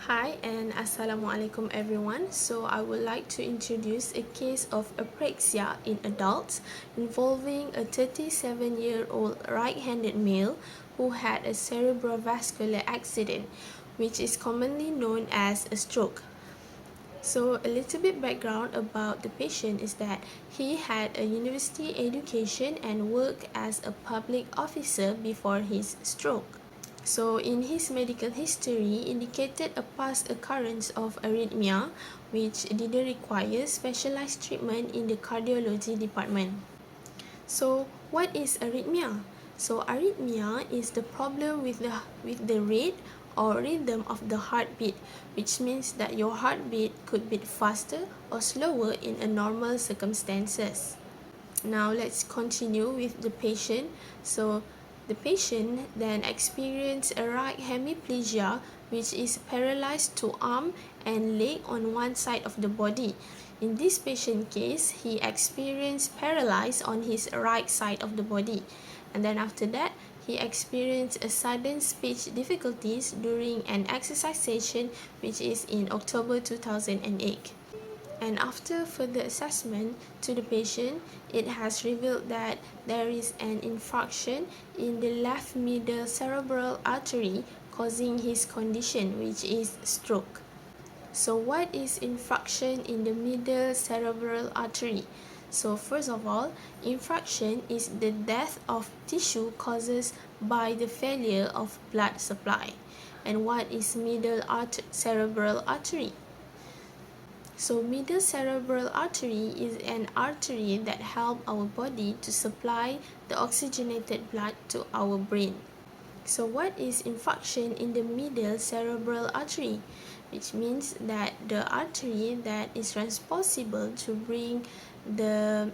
Hi and Assalamualaikum everyone. So I would like to introduce a case of apraxia in adults involving a 37-year-old right-handed male who had a cerebrovascular accident, which is commonly known as a stroke. So a little bit background about the patient is that he had a university education and worked as a public officer before his stroke. So in his medical history indicated a past occurrence of arrhythmia which didn't require specialized treatment in the cardiology department. So what is arrhythmia? So arrhythmia is the problem with the rate or rhythm of the heartbeat, which means that your heartbeat could beat faster or slower in a normal circumstances. Now let's continue with the patient. So the patient then experienced a right hemiplegia, which is paralyzed to arm and leg on one side of the body. In this patient case, he experienced paralysis on his right side of the body. And then after that, he experienced a sudden speech difficulties during an exercise session, which is in October 2008. And after further assessment to the patient, it has revealed that there is an infarction in the left middle cerebral artery causing his condition, which is stroke. So what is infarction in the middle cerebral artery? So first of all, infarction is the death of tissue caused by the failure of blood supply. And what is middle cerebral artery? So middle cerebral artery is an artery that helps our body to supply the oxygenated blood to our brain. So what is infarction in the middle cerebral artery? Which means that the artery that is responsible to bring the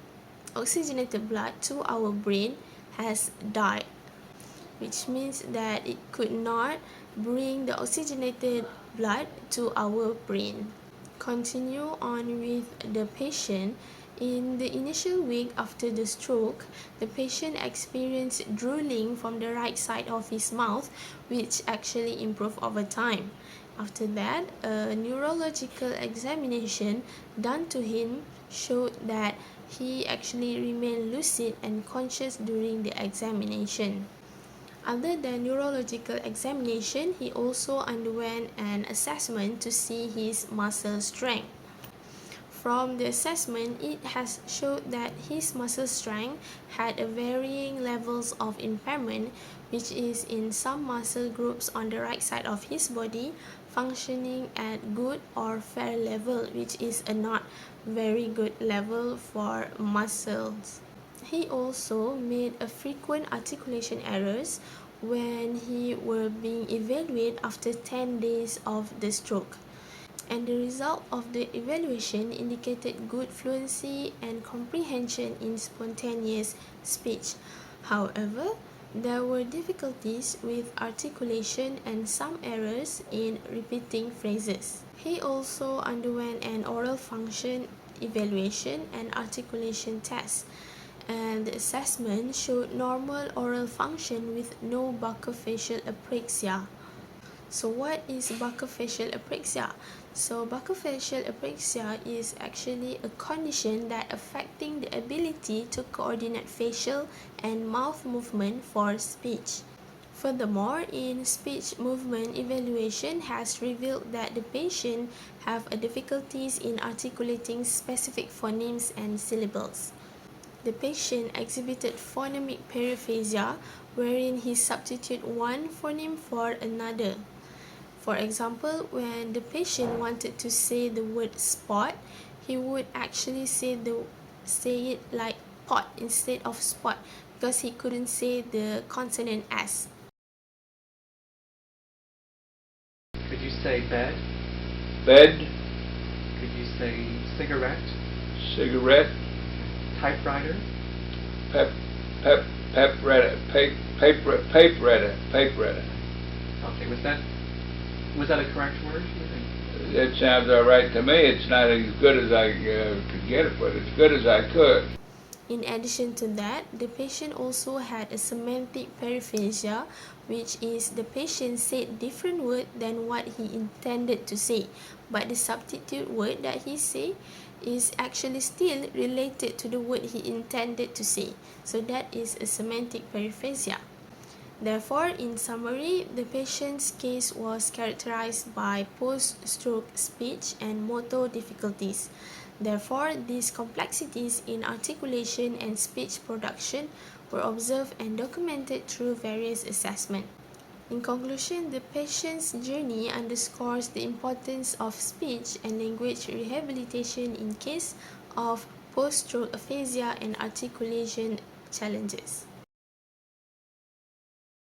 oxygenated blood to our brain has died, which means that it could not bring the oxygenated blood to our brain. Continue on with the patient. In the initial week after the stroke, the patient experienced drooling from the right side of his mouth, which actually improved over time. After that, a neurological examination done to him showed that he actually remained lucid and conscious during the examination. Other than neurological examination, he also underwent an assessment to see his muscle strength. From the assessment, it has showed that his muscle strength had a varying levels of impairment, which is in some muscle groups on the right side of his body functioning at good or fair level, which is a not very good level for muscles. He also made a frequent articulation errors when he were being evaluated after 10 days of the stroke. And the result of the evaluation indicated good fluency and comprehension in spontaneous speech. However, there were difficulties with articulation and some errors in repeating phrases. He also underwent an oral function evaluation and articulation test, and the assessment showed normal oral function with no buccofacial apraxia. So what is buccofacial apraxia? So buccofacial apraxia is actually a condition that affecting the ability to coordinate facial and mouth movement for speech. Furthermore, in speech movement evaluation has revealed that the patient have a difficulties in articulating specific phonemes and syllables. The patient exhibited phonemic periphasia, wherein he substituted one phoneme for another. For example, when the patient wanted to say the word spot, he would actually say it like pot instead of spot because he couldn't say the consonant S. Could you say bed? Bed, Could you say cigarette? cigarette, Typewriter? paperetta, paperetta. Okay, was that a correct word, do you think? That sounds all right to me. It's not as good as I could get it, but as good as I could. In addition to that, the patient also had a semantic periphasia, which is the patient said different word than what he intended to say, but the substitute word that he said is actually still related to the word he intended to say. So that is a semantic periphrasia. Therefore, in summary, the patient's case was characterized by post-stroke speech and motor difficulties. Therefore, these complexities in articulation and speech production were observed and documented through various assessments. In conclusion, the patient's journey underscores the importance of speech and language rehabilitation in case of post-stroke aphasia and articulation challenges.